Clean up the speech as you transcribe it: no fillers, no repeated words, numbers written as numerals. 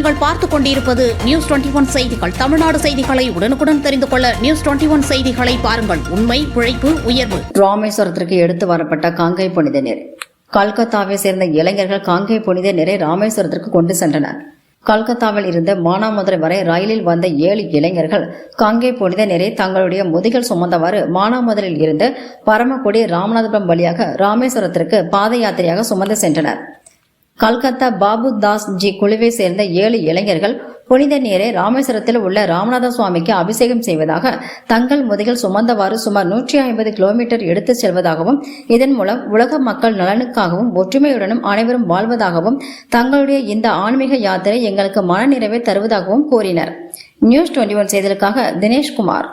நீங்கள் பார்த்துக் கொண்டிருப்பது நியூஸ் 21 செய்திகள். தமிழ்நாடு செய்திகளை உடனுக்குடன் தெரிந்து கொள்ள நியூஸ் 21 செய்திகளை பாருங்கள். உண்மை, உழைப்பு, உயர்வு. ராமேஸ்வரத்திற்கு எடுத்து வரப்பட்ட காங்கை புனித நீர். கல்கத்தாவை சேர்ந்த இளைஞர்கள் காங்கை புனித நீரை ராமேஸ்வரத்திற்கு கொண்டு சென்றனர். கல்கத்தாவில் இருந்து மானாமதுரை வரை ரயிலில் வந்த 7 இளைஞர்கள் காங்கை புனித நீரை தங்களுடைய முதுகில் சுமந்தவாறு மானாமதுரையில் இருந்து பரமக்குடி ராமநாதபுரம் வழியாக ராமேஸ்வரத்திற்கு பாத யாத்திரையாக சுமந்து சென்றனர். கல்கத்தா பாபு தாஸ் ஜி குழுவை சேர்ந்த 7 இளைஞர்கள் புனித நீரை ராமேஸ்வரத்தில் உள்ள ராமநாத சுவாமிக்கு அபிஷேகம் செய்வதாக தங்கள் முதுகில் சுமந்தவாறு சுமார் 150 கிலோமீட்டர் எடுத்துச் செல்வதாகவும் இதன் மூலம் உலக மக்கள் நலனுக்காகவும் ஒற்றுமையுடனும் அனைவரும் வாழ்வதாகவும் தங்களுடைய இந்த ஆன்மீக யாத்திரை எங்களுக்கு மன நிறைவை தருவதாகவும் கூறினர். நியூஸ் 21 செய்திகளுக்காக தினேஷ்குமார்.